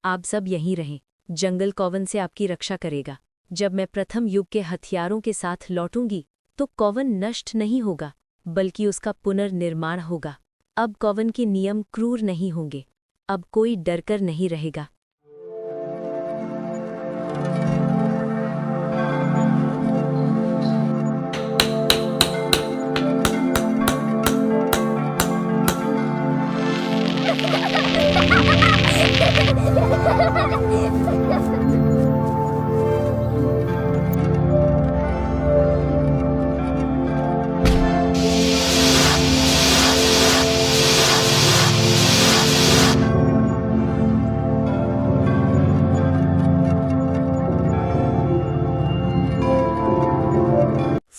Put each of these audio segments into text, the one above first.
आप सब यहीं रहें। जंगल कौवन से आपकी रक्षा करेगा। जब मैं प्रथम युग के हथियारों के साथ लौटूंगी तो कौवन नष्ट नहीं होगा, बल्कि उसका पुनर्निर्माण होगा। अब कौवन के नियम क्रूर नहीं होंगे। अब कोई डरकर नहीं रहेगा।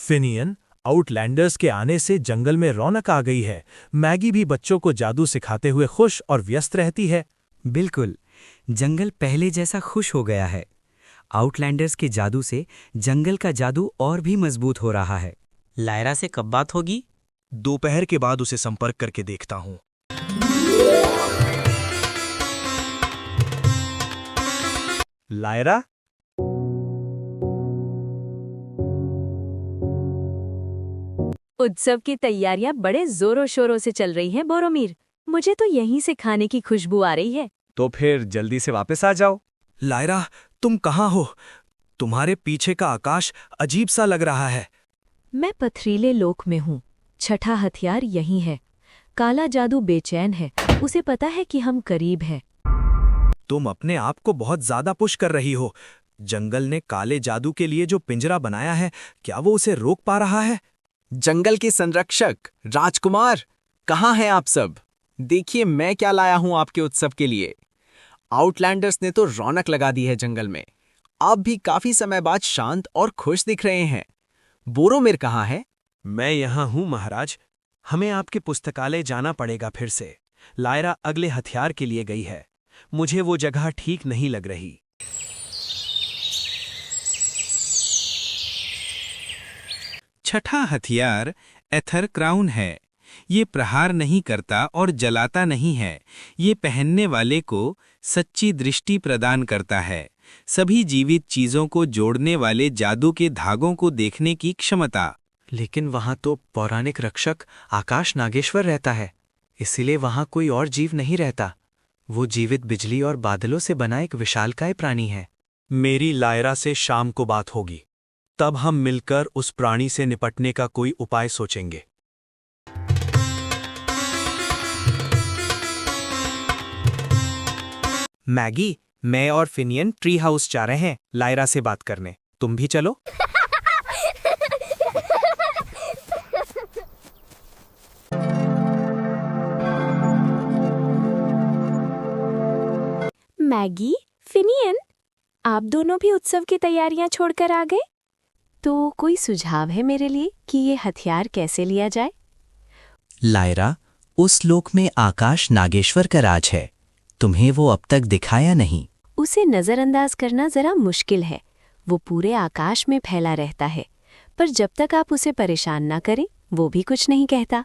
फिनियन, आउटलैंडर्स के आने से जंगल में रौनक आ गई है। मैगी भी बच्चों को जादू सिखाते हुए खुश और व्यस्त रहती है। बिल्कुल, जंगल पहले जैसा खुश हो गया है। आउटलैंडर्स के जादू से जंगल का जादू और भी मजबूत हो रहा है। लायरा से कब बात होगी? दोपहर के बाद उसे संपर्क करके देखता हूँ। लायरा, उत्सव की तैयारियां बड़े जोरों शोरों से चल रही हैं बोरोमीर। मुझे तो यहीं से खाने की खुशबू आ रही है। तो फिर जल्दी से वापस आ जाओ। लायरा, तुम कहाँ हो? तुम्हारे पीछे का आकाश अजीब सा लग रहा है। मैं पथरीले लोक में हूँ। छठा हथियार यहीं है। काला जादू बेचैन है, उसे पता है कि हम करीब हैं। तुम अपने आप को बहुत ज्यादा पुश कर रही हो। जंगल ने काले जादू के लिए जो पिंजरा बनाया है, क्या वो उसे रोक पा रहा है? जंगल के संरक्षक राजकुमार, कहाँ हैं आप सब? देखिए मैं क्या लाया हूं आपके उत्सव के लिए। आउटलैंडर्स ने तो रौनक लगा दी है जंगल में। आप भी काफी समय बाद शांत और खुश दिख रहे हैं। बोरोमिर कहाँ है? मैं यहाँ हूँ महाराज। हमें आपके पुस्तकालय जाना पड़ेगा फिर से। लायरा अगले हथियार के लिए गई है। मुझे वो जगह ठीक नहीं लग रही। छठा हथियार एथर क्राउन है। ये प्रहार नहीं करता और जलाता नहीं है। ये पहनने वाले को सच्ची दृष्टि प्रदान करता है। सभी जीवित चीजों को जोड़ने वाले जादू के धागों को देखने की क्षमता। लेकिन वहां तो पौराणिक रक्षक आकाश नागेश्वर रहता है, इसीलिए वहां कोई और जीव नहीं रहता। वो जीवित बिजली और बादलों से बना एक विशालकाय प्राणी है। मेरी लायरा से शाम को बात होगी, तब हम मिलकर उस प्राणी से निपटने का कोई उपाय सोचेंगे। मैगी, मैं और फिनियन ट्री हाउस जा रहे हैं लायरा से बात करने। तुम भी चलो। मैगी, फिनियन, आप दोनों भी उत्सव की तैयारियां छोड़कर आ गए? तो कोई सुझाव है मेरे लिए कि ये हथियार कैसे लिया जाए? लायरा, उस लोक में आकाश नागेश्वर का राज है। तुम्हें वो अब तक दिखाया नहीं। उसे नज़रअंदाज करना जरा मुश्किल है। वो पूरे आकाश में फैला रहता है, पर जब तक आप उसे परेशान ना करें, वो भी कुछ नहीं कहता।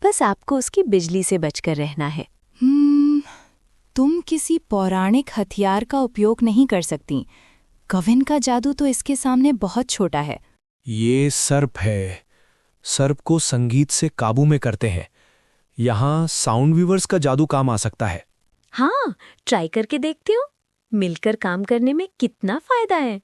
बस आपको उसकी बिजली से बचकर रहना है। तुम किसी पौराणिक हथियार का उपयोग नहीं कर सकती। कविन का जादू तो इसके सामने बहुत छोटा है। ये सर्प है। सर्प को संगीत से काबू में करते हैं। यहाँ साउंड वीवर्स का जादू काम आ सकता है। हाँ, ट्राई करके देखती हूँ। मिलकर काम करने में कितना फायदा है।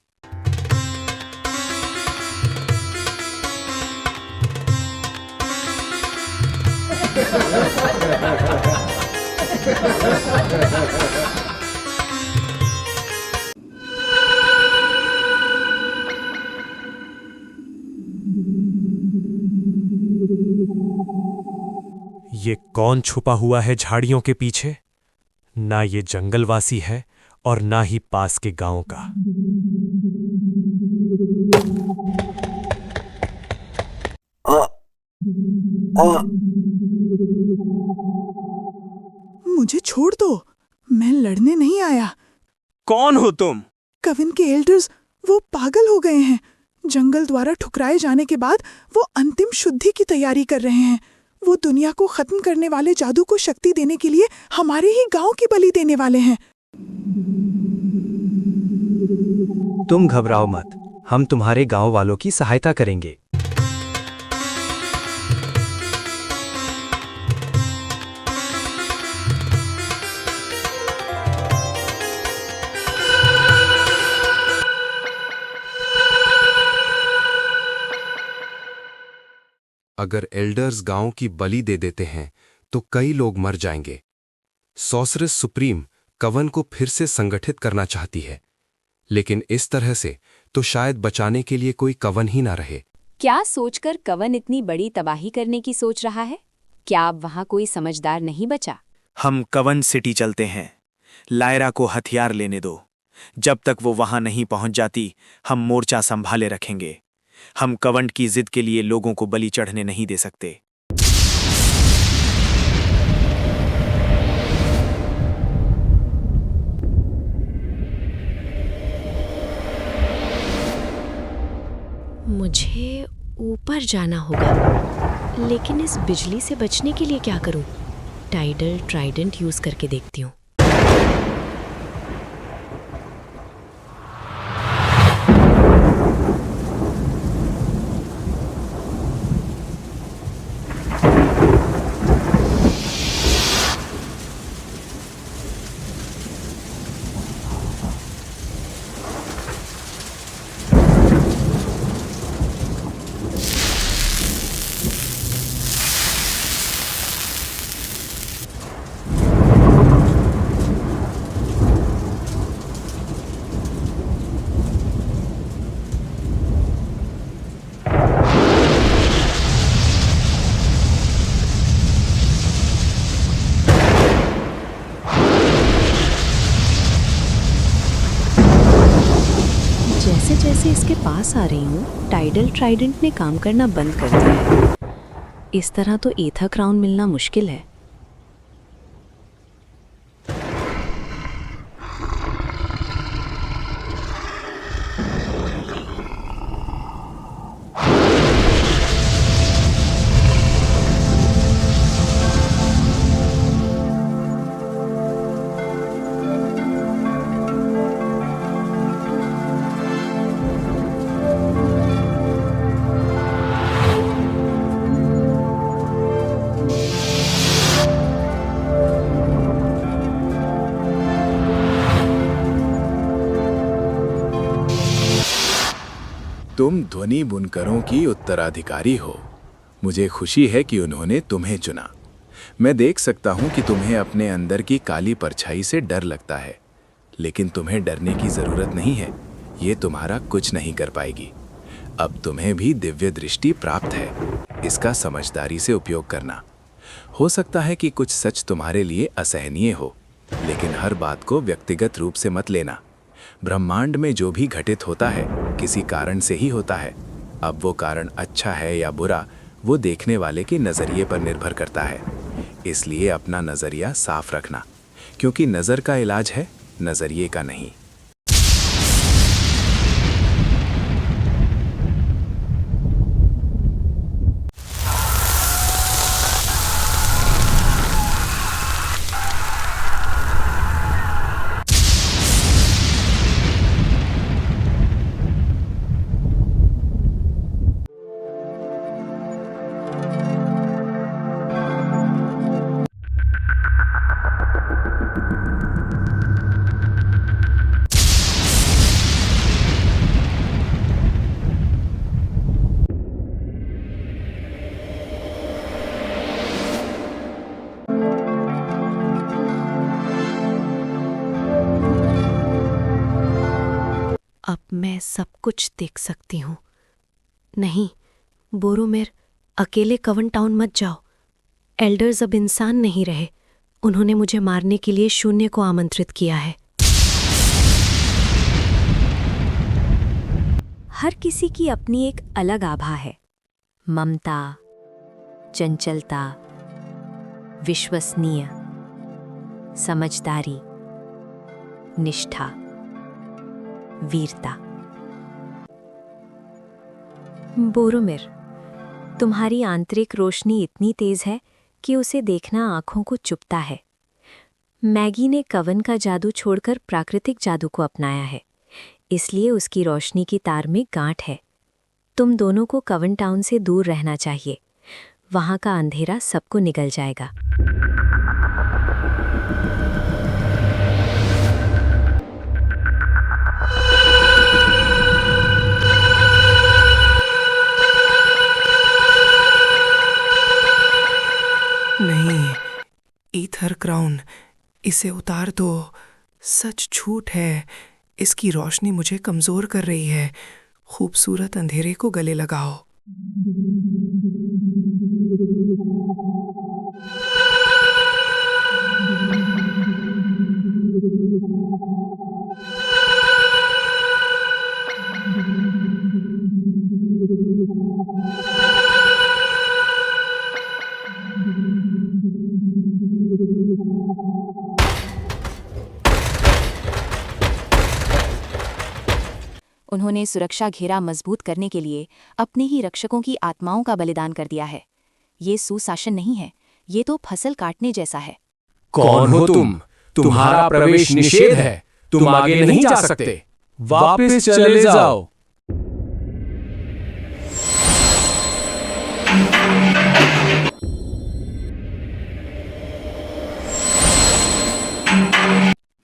ये कौन छुपा हुआ है झाड़ियों के पीछे? ना ये जंगलवासी है और ना ही पास के गांव का। मुझे छोड़ दो, मैं लड़ने नहीं आया। कौन हो तुम? कविन के एल्डर्स, वो पागल हो गए हैं। जंगल द्वारा ठुकराए जाने के बाद वो अंतिम शुद्धि की तैयारी कर रहे हैं। वो दुनिया को खत्म करने वाले जादू को शक्ति देने के लिए हमारे ही गांव की बलि देने वाले हैं। तुम घबराओ मत, हम तुम्हारे गांव वालों की सहायता करेंगे। अगर एल्डर्स गांव की बलि दे देते हैं तो कई लोग मर जाएंगे। सॉर्सरेस सुप्रीम कवन को फिर से संगठित करना चाहती है, लेकिन इस तरह से तो शायद बचाने के लिए कोई कवन ही ना रहे। क्या सोचकर कवन इतनी बड़ी तबाही करने की सोच रहा है? क्या अब वहां कोई समझदार नहीं बचा? हम कवन सिटी चलते हैं। लायरा को हथियार लेने दो। जब तक वो वहां नहीं पहुंच जाती, हम मोर्चा संभाले रखेंगे। हम कवन की जिद के लिए लोगों को बलि चढ़ने नहीं दे सकते। मुझे ऊपर जाना होगा, लेकिन इस बिजली से बचने के लिए क्या करूं? टाइडल ट्राइडेंट यूज करके देखती हूँ। जैसे जैसे इसके पास आ रही हूँ, टाइडल ट्राइडेंट ने काम करना बंद कर दिया है। इस तरह तो एथा क्राउन मिलना मुश्किल है। तुम ध्वनि बुनकरों की उत्तराधिकारी हो। मुझे खुशी है कि उन्होंने तुम्हें चुना। मैं देख सकता हूं कि तुम्हें अपने अंदर की काली परछाई से डर लगता है, लेकिन तुम्हें डरने की जरूरत नहीं है। ये तुम्हारा कुछ नहीं कर पाएगी। अब तुम्हें भी दिव्य दृष्टि प्राप्त है। इसका समझदारी से उपयोग करना। हो सकता है कि कुछ सच तुम्हारे लिए असहनीय हो, लेकिन हर बात को व्यक्तिगत रूप से मत लेना। ब्रह्मांड में जो भी घटित होता है किसी कारण से ही होता है। अब वो कारण अच्छा है या बुरा, वो देखने वाले के नज़रिए पर निर्भर करता है। इसलिए अपना नज़रिया साफ रखना, क्योंकि नज़र का इलाज है, नज़रिए का नहीं। अब मैं सब कुछ देख सकती हूँ। नहीं, बोरोमेर, अकेले कवन टाउन मत जाओ। एल्डर्स अब इंसान नहीं रहे। उन्होंने मुझे मारने के लिए शून्य को आमंत्रित किया है। हर किसी की अपनी एक अलग आभा है। ममता, चंचलता, विश्वसनीय, समझदारी, निष्ठा, वीरता। बोरोमिर, तुम्हारी आंतरिक रोशनी इतनी तेज है कि उसे देखना आंखों को चुभता है। मैगी ने कवन का जादू छोड़कर प्राकृतिक जादू को अपनाया है। इसलिए उसकी रोशनी की तार में गांठ है। तुम दोनों को कवन टाउन से दूर रहना चाहिए। वहां का अंधेरा सबको निगल जाएगा। नहीं, ईथर क्राउन, इसे उतार दो। सच झूठ है। इसकी रोशनी मुझे कमजोर कर रही है। खूबसूरत अंधेरे को गले लगाओ। उन्होंने सुरक्षा घेरा मजबूत करने के लिए अपने ही रक्षकों की आत्माओं का बलिदान कर दिया है। ये सुशासन नहीं है, ये तो फसल काटने जैसा है। कौन हो तुम? तुम्हारा प्रवेश निषेध है। तुम आगे नहीं जा सकते। वापस चले जाओ।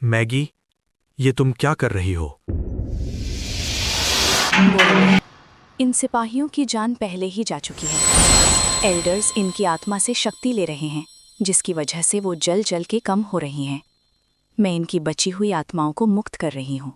मैगी, ये तुम क्या कर रही हो? इन सिपाहियों की जान पहले ही जा चुकी है। एल्डर्स इनकी आत्मा से शक्ति ले रहे हैं, जिसकी वजह से वो जल जल के कम हो रही हैं। मैं इनकी बची हुई आत्माओं को मुक्त कर रही हूँ।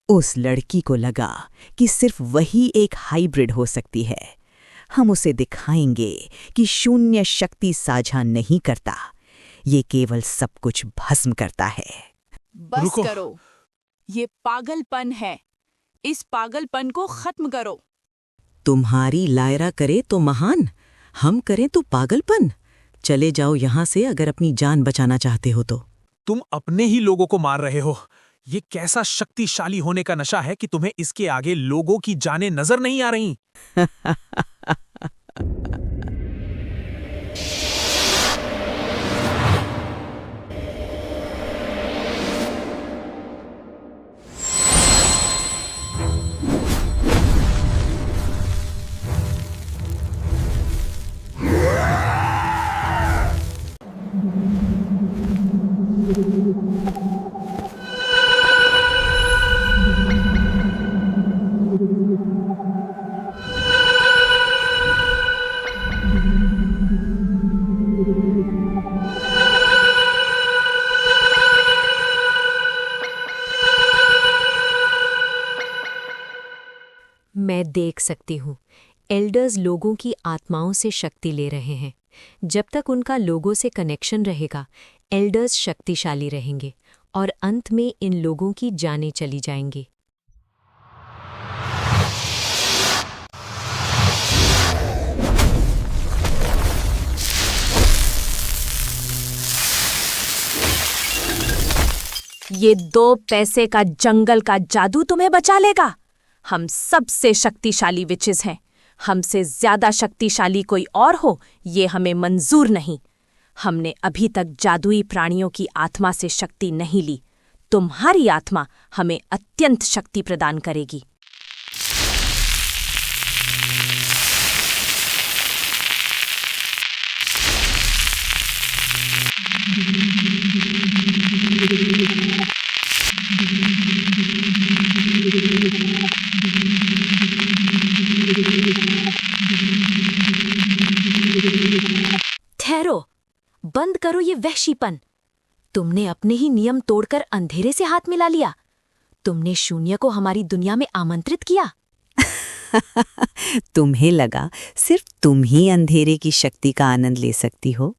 उस लड़की को लगा कि सिर्फ वही एक हाइब्रिड हो सकती है। हम उसे दिखाएंगे कि शून्य शक्ति साझा नहीं करता, ये केवल सब कुछ भस्म करता है। बस करो, ये पागलपन है। इस पागलपन को खत्म करो। तुम्हारी लायरा करे तो महान, हम करें तो पागलपन। चले जाओ यहाँ से अगर अपनी जान बचाना चाहते हो तो। तुम अपने ही लोगों को मार रहे हो। ये कैसा शक्तिशाली होने का नशा है कि तुम्हें इसके आगे लोगों की जानें नजर नहीं आ रही। मैं देख सकती हूँ एल्डर्स लोगों की आत्माओं से शक्ति ले रहे हैं। जब तक उनका लोगों से कनेक्शन रहेगा, एल्डर्स शक्तिशाली रहेंगे और अंत में इन लोगों की जानें चली जाएंगी। ये 2 पैसे का जंगल का जादू तुम्हें बचा लेगा। हम सबसे शक्तिशाली विचेस हैं। हमसे ज्यादा शक्तिशाली कोई और हो, ये हमें मंजूर नहीं। हमने अभी तक जादुई प्राणियों की आत्मा से शक्ति नहीं ली। तुम्हारी आत्मा हमें अत्यंत शक्ति प्रदान करेगी। ठहरो, बंद करो ये वहशीपन। तुमने अपने ही नियम तोड़कर अंधेरे से हाथ मिला लिया। तुमने शून्य को हमारी दुनिया में आमंत्रित किया। तुम्हें लगा सिर्फ तुम ही अंधेरे की शक्ति का आनंद ले सकती हो?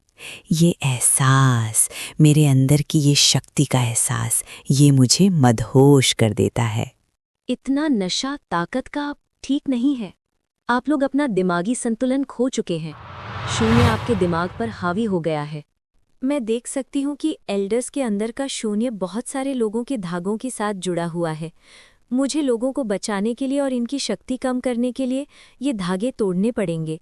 ये एहसास, मेरे अंदर की ये शक्ति का एहसास, ये मुझे मदहोश कर देता है। इतना नशा ताकत का ठीक नहीं है। आप लोग अपना दिमागी संतुलन खो चुके हैं। शून्य आपके दिमाग पर हावी हो गया है। मैं देख सकती हूँ कि एल्डर्स के अंदर का शून्य बहुत सारे लोगों के धागों के साथ जुड़ा हुआ है। मुझे लोगों को बचाने के लिए और इनकी शक्ति कम करने के लिए ये धागे तोड़ने पड़ेंगे।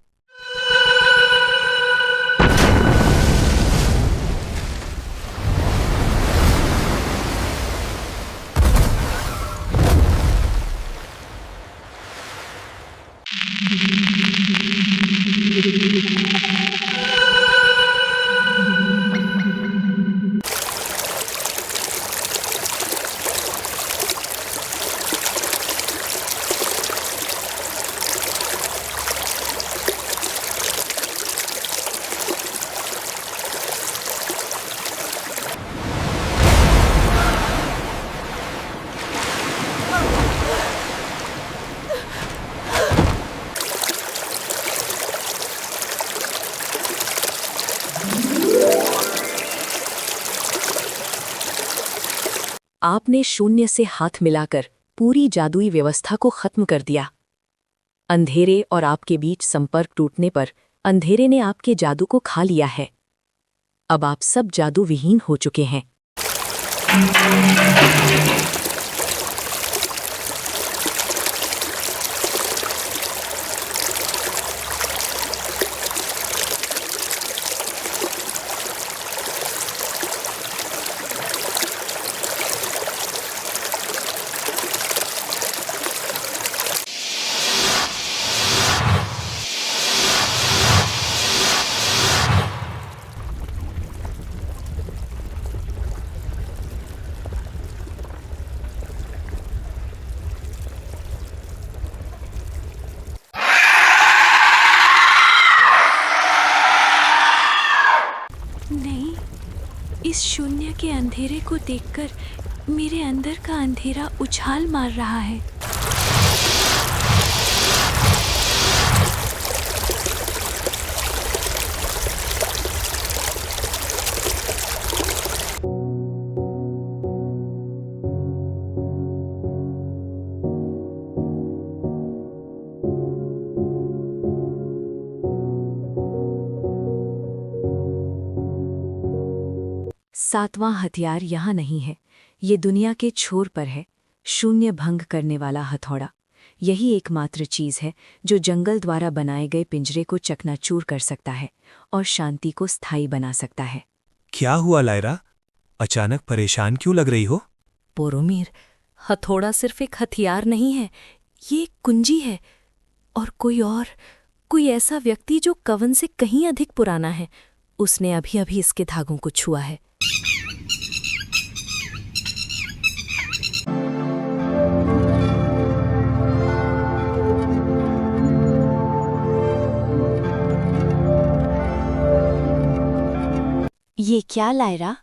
आपने शून्य से हाथ मिलाकर पूरी जादुई व्यवस्था को खत्म कर दिया। अंधेरे और आपके बीच संपर्क टूटने पर अंधेरे ने आपके जादू को खा लिया है। अब आप सब जादू विहीन हो चुके हैं। इस शून्य के अंधेरे को देखकर मेरे अंदर का अंधेरा उछाल मार रहा है। सातवां हथियार यहाँ नहीं है, ये दुनिया के छोर पर है। शून्य भंग करने वाला हथौड़ा। यही एकमात्र चीज है जो जंगल द्वारा बनाए गए पिंजरे को चकनाचूर कर सकता है और शांति को स्थायी बना सकता है। क्या हुआ लायरा? अचानक परेशान क्यों लग रही हो? बोरोमीर, हथौड़ा सिर्फ एक हथियार नहीं है, ये एक कुंजी है। और कोई ऐसा व्यक्ति जो कवन से कहीं अधिक पुराना है, उसने अभी अभी इसके धागों को छुआ है। ये क्या लायरा?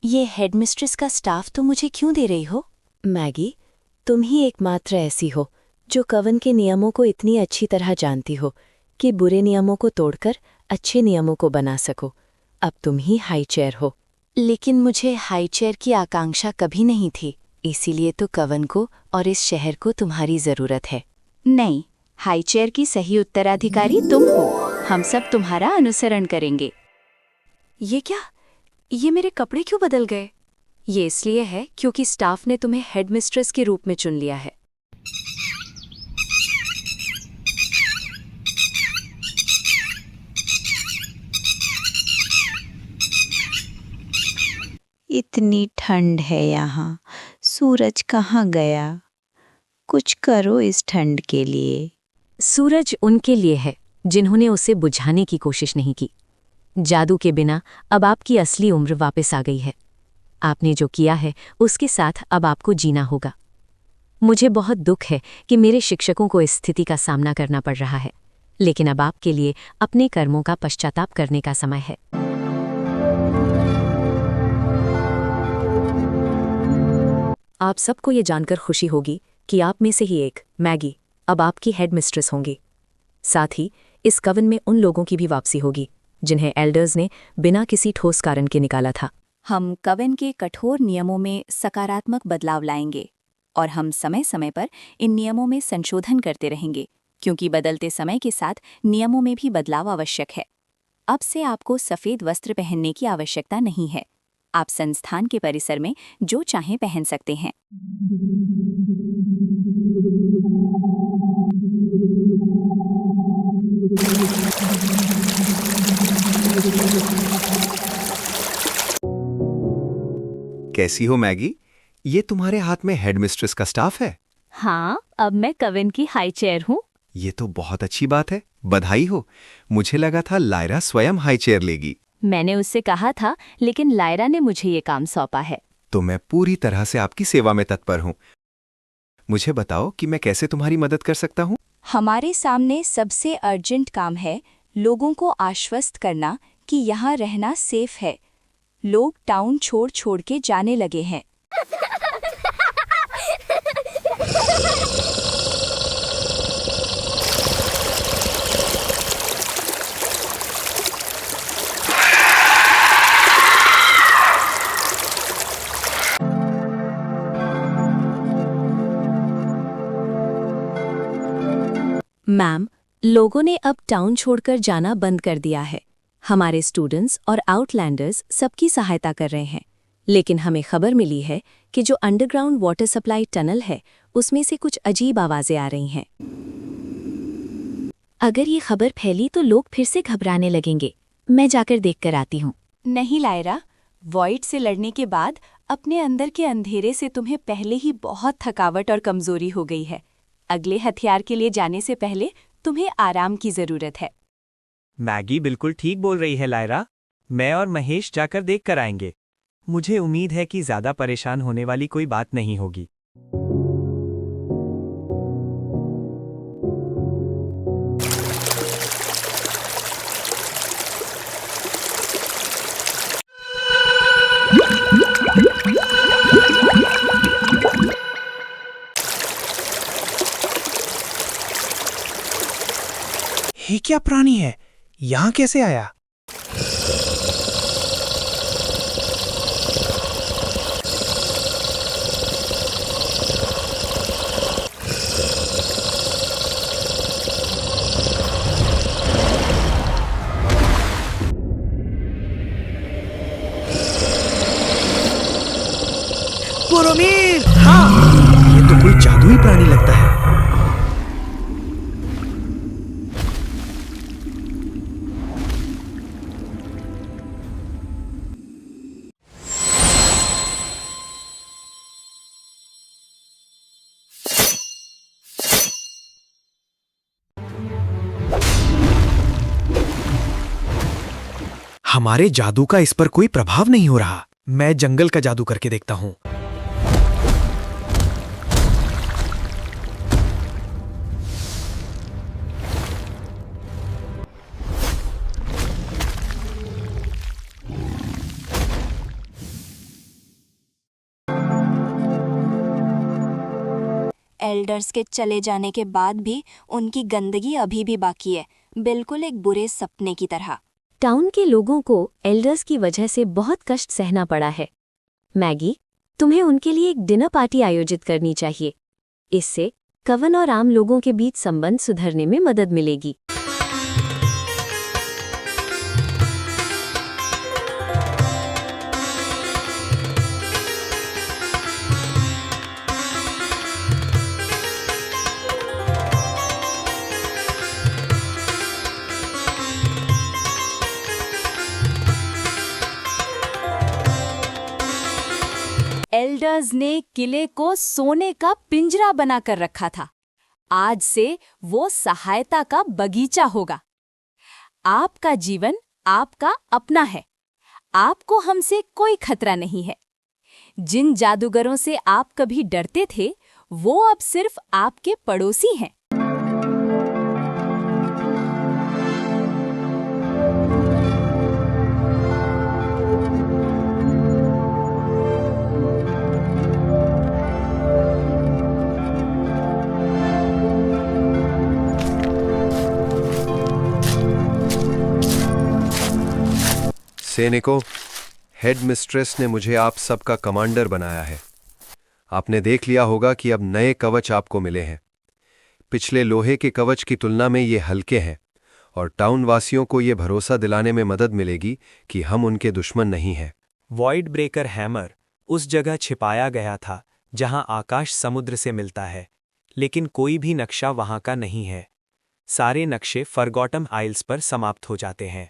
ये हेडमिस्ट्रेस का स्टाफ तो मुझे क्यों दे रही हो? मैगी, तुम ही एकमात्र ऐसी हो जो कवन के नियमों को इतनी अच्छी तरह जानती हो कि बुरे नियमों को तोड़कर अच्छे नियमों को बना सको। अब तुम ही हाई चेयर हो। लेकिन मुझे हाई चेयर की आकांक्षा कभी नहीं थी, इसीलिए तो कवन को और इस शहर को तुम्हारी जरूरत है। नहीं, हाई चेयर की सही उत्तराधिकारी तुम हो। हम सब तुम्हारा अनुसरण करेंगे। ये क्या? ये मेरे कपड़े क्यों बदल गए? ये इसलिए है क्योंकि स्टाफ ने तुम्हें हेडमिस्ट्रेस के रूप में चुन लिया है। इतनी ठंड है यहाँ, सूरज कहाँ गया? कुछ करो इस ठंड के लिए। सूरज उनके लिए है जिन्होंने उसे बुझाने की कोशिश नहीं की। जादू के बिना अब आपकी असली उम्र वापस आ गई है। आपने जो किया है उसके साथ अब आपको जीना होगा। मुझे बहुत दुख है कि मेरे शिक्षकों को इस स्थिति का सामना करना पड़ रहा है, लेकिन अब आपके लिए अपने कर्मों का पश्चाताप करने का समय है। आप सबको ये जानकर खुशी होगी कि आप में से ही एक, मैगी, अब आपकी हेडमिस्ट्रेस होंगी। साथ ही इस कवन में उन लोगों की भी वापसी होगी जिन्हें एल्डर्स ने बिना किसी ठोस कारण के निकाला था। हम कवन के कठोर नियमों में सकारात्मक बदलाव लाएंगे। और हम समय समय पर इन नियमों में संशोधन करते रहेंगे, क्योंकि बदलते समय के साथ नियमों में भी बदलाव आवश्यक है। अब से आपको सफ़ेद वस्त्र पहनने की आवश्यकता नहीं है। आप संस्थान के परिसर में जो चाहें पहन सकते हैं। कैसी हो मैगी? ये तुम्हारे हाथ में हेडमिस्ट्रेस का स्टाफ है? हाँ, अब मैं कविन की हाई चेयर हूँ। ये तो बहुत अच्छी बात है, बधाई हो। मुझे लगा था लायरा स्वयं हाई चेयर लेगी। मैंने उससे कहा था, लेकिन लायरा ने मुझे ये काम सौंपा है। तो मैं पूरी तरह से आपकी सेवा में तत्पर हूँ। मुझे बताओ कि मैं कैसे तुम्हारी मदद कर सकता हूँ? हमारे सामने सबसे अर्जेंट काम है लोगों को आश्वस्त करना कि यहाँ रहना सेफ है। लोग टाउन छोड़ छोड़ के जाने लगे हैं। मैम, लोगों ने अब टाउन छोड़कर जाना बंद कर दिया है। हमारे स्टूडेंट्स और आउटलैंडर्स सबकी सहायता कर रहे हैं, लेकिन हमें खबर मिली है कि जो अंडरग्राउंड वाटर सप्लाई टनल है उसमें से कुछ अजीब आवाजें आ रही हैं। अगर ये खबर फैली तो लोग फिर से घबराने लगेंगे। मैं जाकर देखकर आती हूँ। नहीं लायरा, वॉइड से लड़ने के बाद अपने अंदर के अंधेरे से तुम्हें पहले ही बहुत थकावट और कमजोरी हो गई है। अगले हथियार के लिए जाने से पहले तुम्हें आराम की जरूरत है। मैगी बिल्कुल ठीक बोल रही है लायरा। मैं और महेश जाकर देख कर आएंगे। मुझे उम्मीद है कि ज्यादा परेशान होने वाली कोई बात नहीं होगी। ये क्या प्राणी है? यहाँ कैसे आया? बोरोमीर! हाँ, ये तो कोई जादुई प्राणी लगता है। हमारे जादू का इस पर कोई प्रभाव नहीं हो रहा। मैं जंगल का जादू करके देखता हूँ। एल्डर्स के चले जाने के बाद भी उनकी गंदगी अभी भी बाकी है, बिल्कुल एक बुरे सपने की तरह। टाउन के लोगों को एल्डर्स की वजह से बहुत कष्ट सहना पड़ा है। मैगी, तुम्हें उनके लिए एक डिनर पार्टी आयोजित करनी चाहिए। इससे कवन और आम लोगों के बीच संबंध सुधरने में मदद मिलेगी। एल्डर्स ने किले को सोने का पिंजरा बनाकर रखा था। आज से वो सहायता का बगीचा होगा। आपका जीवन आपका अपना है। आपको हमसे कोई खतरा नहीं है। जिन जादूगरों से आप कभी डरते थे, वो अब सिर्फ आपके पड़ोसी हैं। सैनिकों, हेडमिस्ट्रेस ने मुझे आप सबका कमांडर बनाया है। आपने देख लिया होगा कि अब नए कवच आपको मिले हैं। पिछले लोहे के कवच की तुलना में ये हल्के हैं और टाउन वासियों को ये भरोसा दिलाने में मदद मिलेगी कि हम उनके दुश्मन नहीं हैं। वॉइड ब्रेकर हैमर उस जगह छिपाया गया था जहां आकाश समुद्र से मिलता है, लेकिन कोई भी नक्शा वहां का नहीं है। सारे नक्शे फॉरगॉटन आइल्स पर समाप्त हो जाते हैं।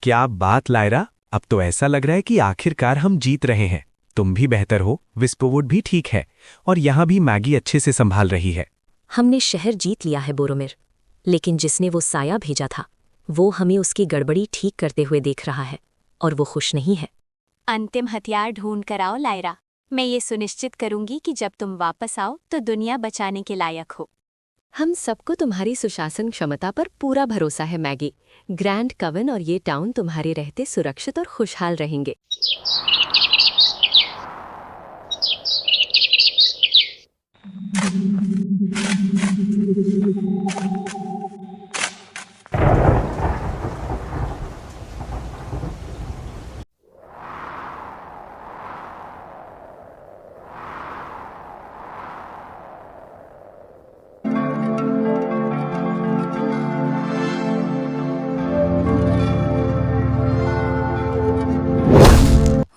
क्या बात लायरा, अब तो ऐसा लग रहा है कि आखिरकार हम जीत रहे हैं। तुम भी बेहतर हो, विस्परवुड भी ठीक है और यहाँ भी मैगी अच्छे से संभाल रही है। हमने शहर जीत लिया है बोरोमिर, लेकिन जिसने वो साया भेजा था वो हमें उसकी गड़बड़ी ठीक करते हुए देख रहा है और वो खुश नहीं है। अंतिम हथियार ढूंढ कर आओ लायरा। मैं ये सुनिश्चित करूंगी कि जब तुम वापस आओ तो दुनिया बचाने के लायक हो। हम सबको तुम्हारी सुशासन क्षमता पर पूरा भरोसा है मैगी। ग्रैंड कवन और ये टाउन तुम्हारे रहते सुरक्षित और खुशहाल रहेंगे।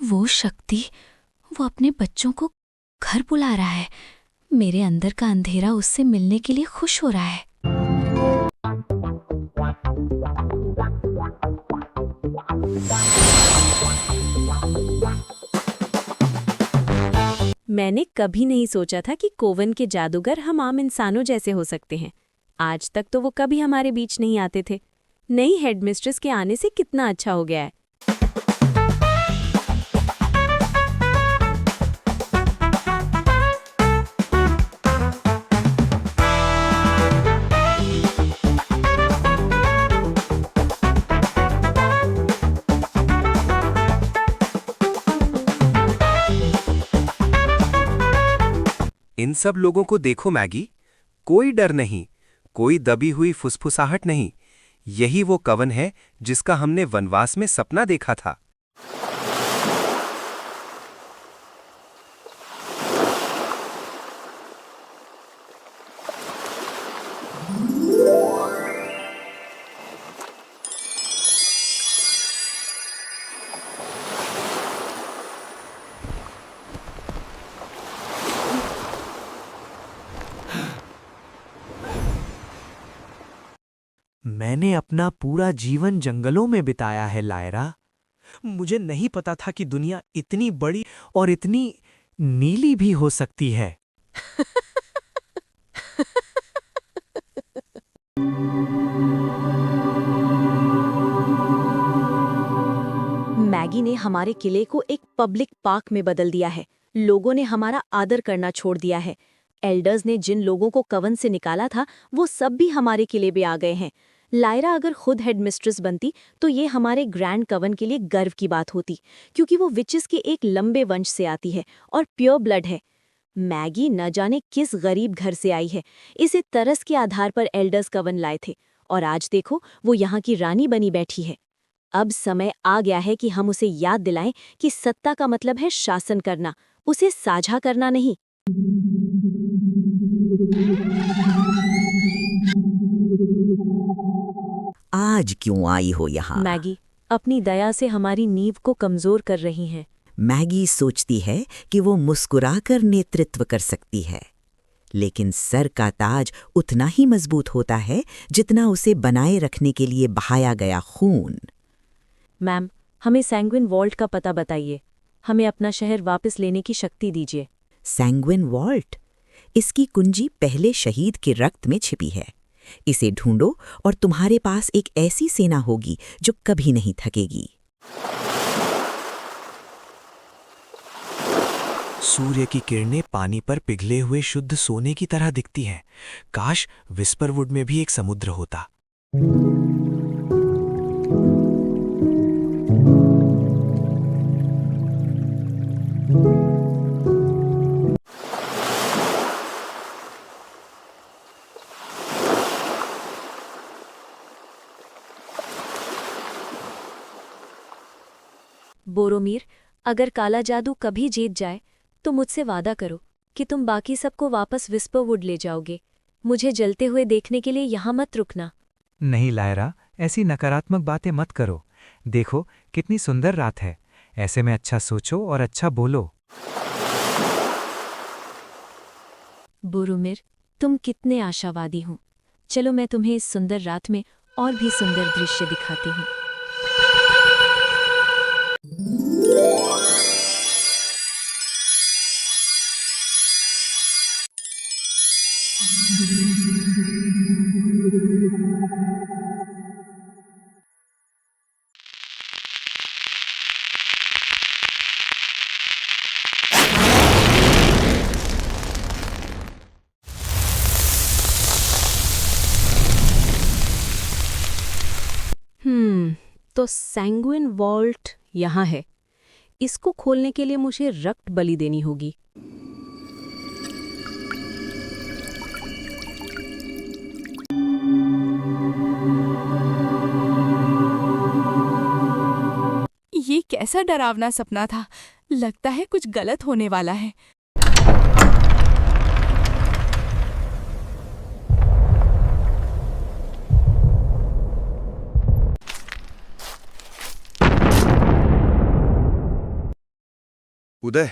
वो शक्ति, वो अपने बच्चों को घर बुला रहा है। मेरे अंदर का अंधेरा उससे मिलने के लिए खुश हो रहा है। मैंने कभी नहीं सोचा था कि कोवन के जादूगर हम आम इंसानों जैसे हो सकते हैं। आज तक तो वो कभी हमारे बीच नहीं आते थे। नई हेडमिस्ट्रेस के आने से कितना अच्छा हो गया है। इन सब लोगों को देखो मैगी, कोई डर नहीं, कोई दबी हुई फुसफुसाहट नहीं। यही वो कवन है जिसका हमने वनवास में सपना देखा था। मैंने अपना पूरा जीवन जंगलों में बिताया है लायरा। मुझे नहीं पता था कि दुनिया इतनी बड़ी और इतनी नीली भी हो सकती है। मैगी ने हमारे किले को एक पब्लिक पार्क में बदल दिया है। लोगों ने हमारा आदर करना छोड़ दिया है। एल्डर्स ने जिन लोगों को कवन से निकाला था वो सब भी हमारे किले पे आ गए हैं। लायरा अगर खुद हेडमिस्ट्रेस बनती तो ये हमारे ग्रैंड कवन के लिए गर्व की बात होती, क्योंकि वो विचेस के एक लंबे वंश से आती है और प्योर ब्लड है। मैगी न जाने किस गरीब घर से आई है। इसे तरस के आधार पर एल्डर्स कवन लाए थे और आज देखो वो यहाँ की रानी बनी बैठी है। अब समय आ गया है कि हम उसे याद दिलाएं कि सत्ता का मतलब है शासन करना, उसे साझा करना नहीं। आज क्यों आई हो यहाँ? मैगी अपनी दया से हमारी नींव को कमजोर कर रही हैं। मैगी सोचती है कि वो मुस्कुराकर नेतृत्व कर सकती है, लेकिन सर का ताज उतना ही मजबूत होता है जितना उसे बनाए रखने के लिए बहाया गया खून। मैम, हमें सैंग्विन वॉल्ट का पता बताइए। हमें अपना शहर वापस लेने की शक्ति दीजिए। सैंग्विन वॉल्ट? इसकी कुंजी पहले शहीद के रक्त में छिपी है। इसे ढूंढो और तुम्हारे पास एक ऐसी सेना होगी जो कभी नहीं थकेगी। सूर्य की किरणें पानी पर पिघले हुए शुद्ध सोने की तरह दिखती हैं। काश विस्परवुड में भी एक समुद्र होता। बोरोमीर, अगर काला जादू कभी जीत जाए तो मुझसे वादा करो कि तुम बाकी सबको वापस विस्परवुड ले जाओगे। मुझे जलते हुए देखने के लिए यहाँ मत रुकना। नहीं लायरा, ऐसी नकारात्मक बातें मत करो। देखो कितनी सुंदर रात है। ऐसे में अच्छा सोचो और अच्छा बोलो। बोरोमीर, तुम कितने आशावादी हो। चलो मैं तुम्हें इस सुंदर रात में और भी सुंदर दृश्य दिखाती हूँ। तो सैंग्विन वॉल्ट यहाँ है। इसको खोलने के लिए मुझे रक्त बलि देनी होगी। ये कैसा डरावना सपना था। लगता है कुछ गलत होने वाला है। उदय,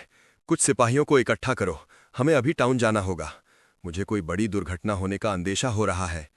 कुछ सिपाहियों को इकट्ठा करो। हमें अभी टाउन जाना होगा। मुझे कोई बड़ी दुर्घटना होने का अंदेशा हो रहा है।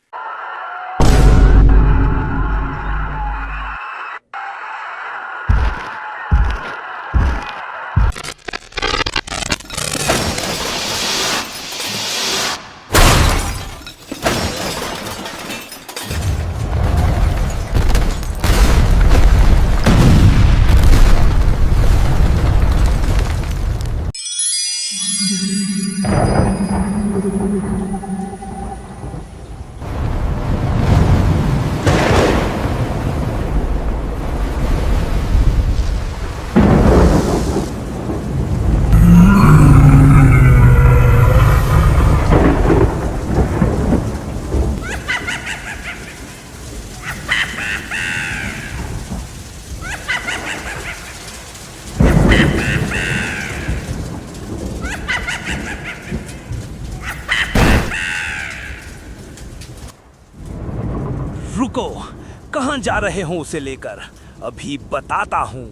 रुको, कहां जा रहे हो उसे लेकर? अभी बताता हूं।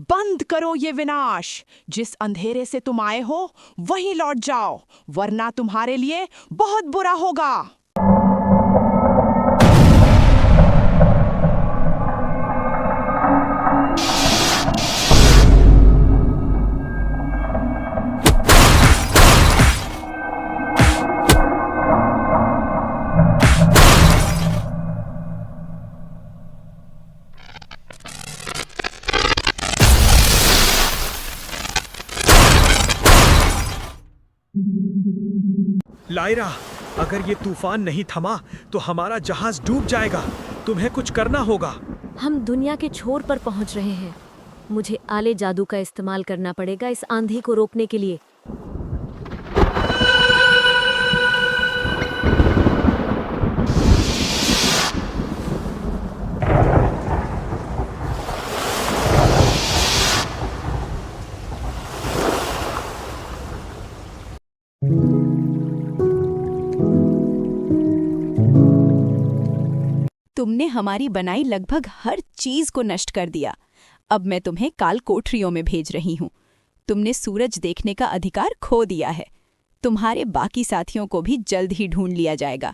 बंद करो ये विनाश। जिस अंधेरे से तुम आए हो वहीं लौट जाओ, वरना तुम्हारे लिए बहुत बुरा होगा। लायरा, अगर ये तूफान नहीं थमा तो हमारा जहाज डूब जाएगा। तुम्हें कुछ करना होगा। हम दुनिया के छोर पर पहुंच रहे हैं। मुझे आले जादू का इस्तेमाल करना पड़ेगा इस आंधी को रोकने के लिए। तुमने हमारी बनाई लगभग हर चीज को नष्ट कर दिया। अब मैं तुम्हें काल कोठरियों में भेज रही हूँ। तुमने सूरज देखने का अधिकार खो दिया है। तुम्हारे बाकी साथियों को भी जल्द ही ढूंढ लिया जाएगा।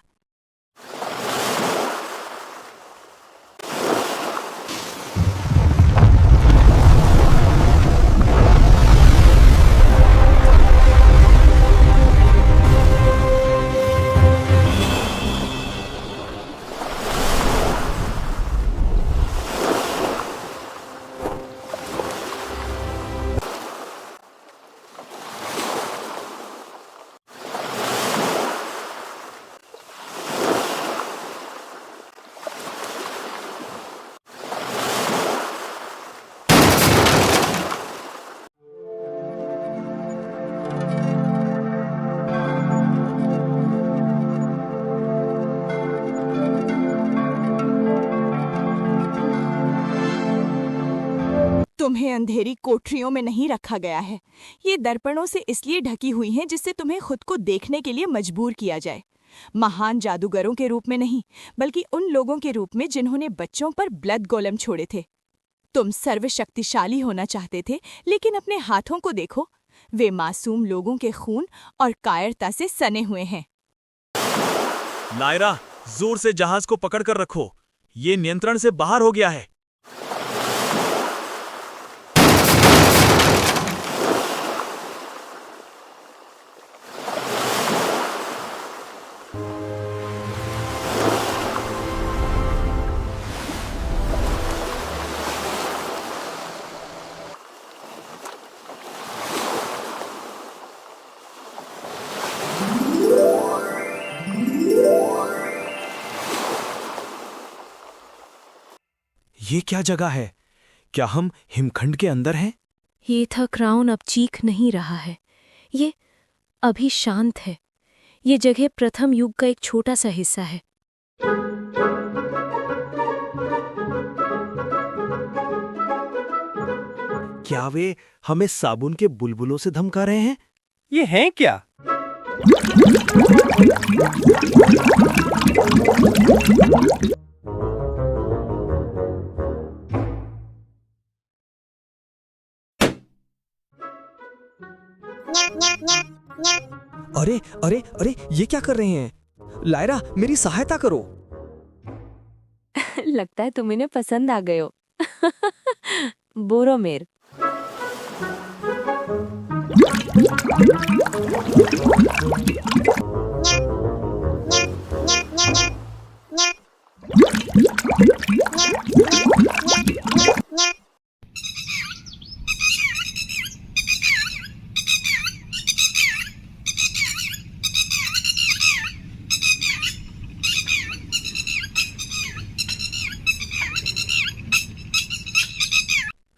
तुम्हें अंधेरी कोठरियों में नहीं रखा गया है। ये दर्पणों से इसलिए ढकी हुई हैं जिससे तुम्हें खुद को देखने के लिए मजबूर किया जाए। महान जादूगरों के रूप में नहीं, बल्कि उन लोगों के रूप में जिन्होंने बच्चों पर ब्लड गोलम छोड़े थे। तुम सर्वशक्तिशाली होना चाहते थे, लेकिन अपने हाथों को देखो, वे मासूम लोगों के खून और कायरता से सने हुए हैं। लायरा, जोर से जहाज को पकड़ कर रखो, ये नियंत्रण से बाहर हो गया है। ये क्या जगह है? क्या हम हिमखंड के अंदर हैं? ये था क्राउन अब चीख नहीं रहा है। ये अभी शांत है। ये जगह प्रथम युग का एक छोटा सा हिस्सा है। क्या वे हमें साबुन के बुलबुलों से धमका रहे हैं? ये हैं क्या? अरे अरे अरे, ये क्या कर रहे हैं? लायरा, मेरी सहायता करो। लगता है तुम इन्हें पसंद आ गए हो। बोरोमेर।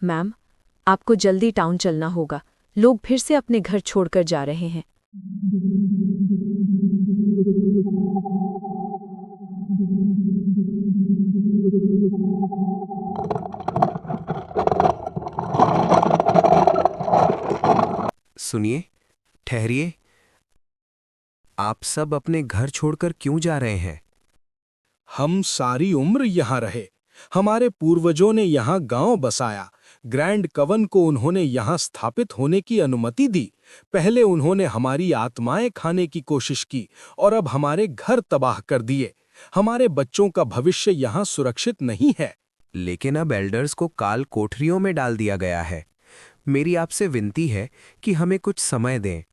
मैम, आपको जल्दी टाउन चलना होगा। लोग फिर से अपने घर छोड़कर जा रहे हैं। सुनिए, ठहरिए। आप सब अपने घर छोड़कर क्यों जा रहे हैं? हम सारी उम्र यहाँ रहे। हमारे पूर्वजों ने यहाँ गांव बसाया। ग्रैंड कवन को उन्होंने यहाँ स्थापित होने की अनुमति दी। पहले उन्होंने हमारी आत्माएं खाने की कोशिश की और अब हमारे घर तबाह कर दिए। हमारे बच्चों का भविष्य यहाँ सुरक्षित नहीं है। लेकिन अब एल्डर्स को काल कोठरियों में डाल दिया गया है। मेरी आपसे विनती है कि हमें कुछ समय दें।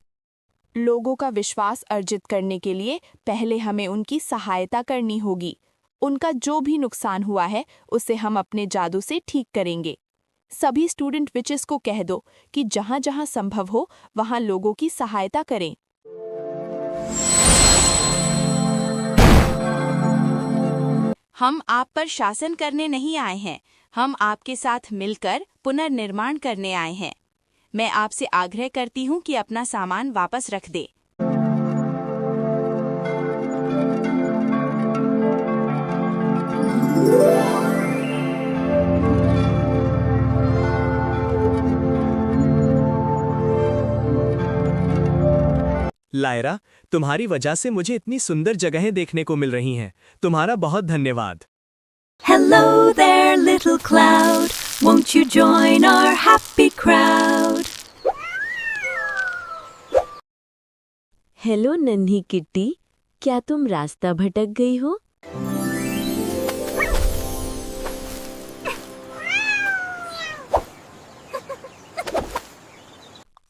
लोगों का विश्वास अर्जित करने के लिए पहले हमें उनकी सहायता करनी होगी। उनका जो भी नुकसान हुआ है उसे हम अपने जादू से ठीक करेंगे। सभी स्टूडेंट विचेस को कह दो कि जहां जहां संभव हो वहां लोगों की सहायता करें। हम आप पर शासन करने नहीं आए हैं। हम आपके साथ मिलकर पुनर्निर्माण करने आए हैं। मैं आपसे आग्रह करती हूं कि अपना सामान वापस रख दे। लायरा, तुम्हारी वजह से मुझे इतनी सुंदर जगहें देखने को मिल रही हैं। तुम्हारा बहुत धन्यवाद। Hello there, little cloud. Won't you join our happy crowd? Hello नन्ही किट्टी, क्या तुम रास्ता भटक गई हो?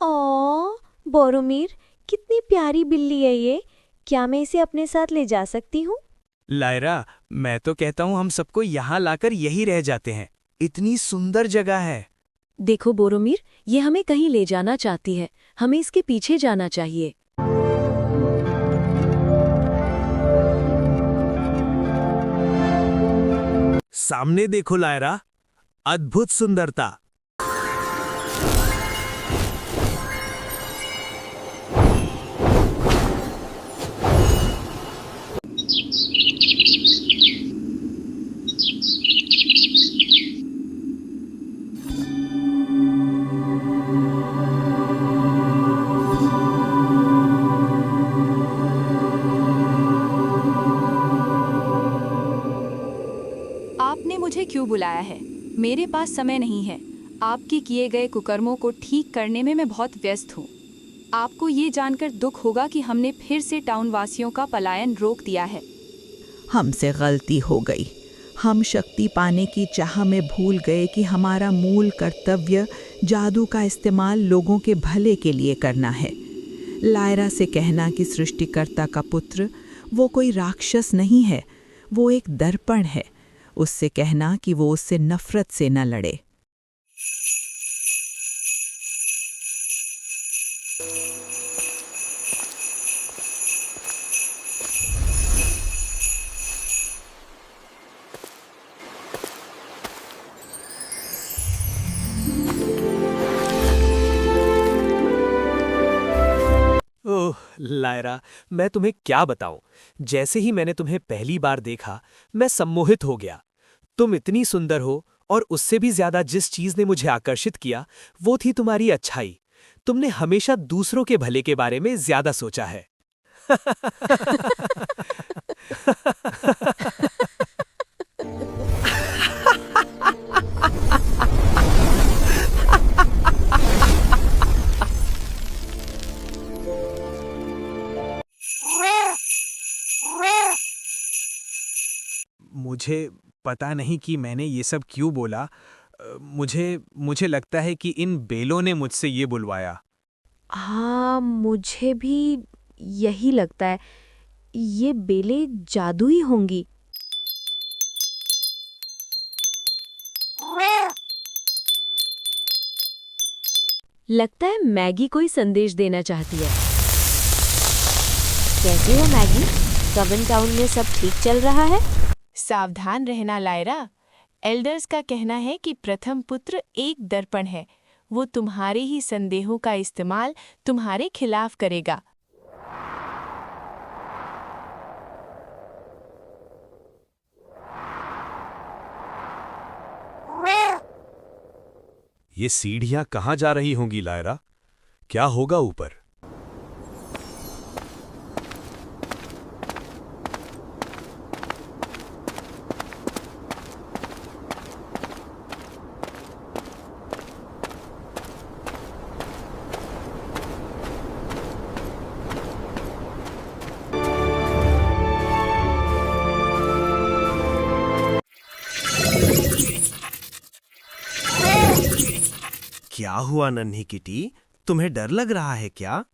ओह, बोरोमीर, कितनी प्यारी बिल्ली है ये। क्या मैं इसे अपने साथ ले जा सकती हूँ? लायरा, मैं तो कहता हूँ हम सबको यहाँ लाकर यही रह जाते हैं। इतनी सुंदर जगह है। देखो बोरोमीर, ये हमें कहीं ले जाना चाहती है। हमें इसके पीछे जाना चाहिए। सामने देखो लायरा, अद्भुत सुंदरता। मुझे क्यों बुलाया है? मेरे पास समय नहीं है। आपके किए गए कुकर्मों को ठीक करने में मैं बहुत व्यस्त हूँ। आपको ये जानकर दुख होगा कि हमने फिर से टाउन वासियों का पलायन रोक दिया है। हमसे गलती हो गई। हम शक्ति पाने की चाह में भूल गए कि हमारा मूल कर्तव्य जादू का इस्तेमाल लोगों के भले के लिए करना है। लायरा से कहना कि सृष्टिकर्ता का पुत्र वो कोई राक्षस नहीं है, वो एक दर्पण है। उससे कहना कि वो उससे नफरत से न लड़े। ओह लायरा, मैं तुम्हें क्या बताऊं। जैसे ही मैंने तुम्हें पहली बार देखा, मैं सम्मोहित हो गया। तुम इतनी सुंदर हो, और उससे भी ज्यादा जिस चीज ने मुझे आकर्षित किया वो थी तुम्हारी अच्छाई। तुमने हमेशा दूसरों के भले के बारे में ज्यादा सोचा है। मुझे पता नहीं कि मैंने ये सब क्यों बोला। मुझे लगता है कि इन बेलों ने मुझसे ये बुलवाया। हाँ, मुझे भी यही लगता है। ये बेलें जादुई होंगी। लगता है मैगी कोई संदेश देना चाहती है। कैसी हो मैगी? कवन टाउन में सब ठीक चल रहा है? सावधान रहना लायरा। एल्डर्स का कहना है कि प्रथम पुत्र एक दर्पण है। वो तुम्हारे ही संदेहों का इस्तेमाल तुम्हारे खिलाफ करेगा। ये सीढ़ियां कहाँ जा रही होंगी लायरा? क्या होगा ऊपर? क्या हुआ नन्ही किटी, तुम्हें डर लग रहा है क्या?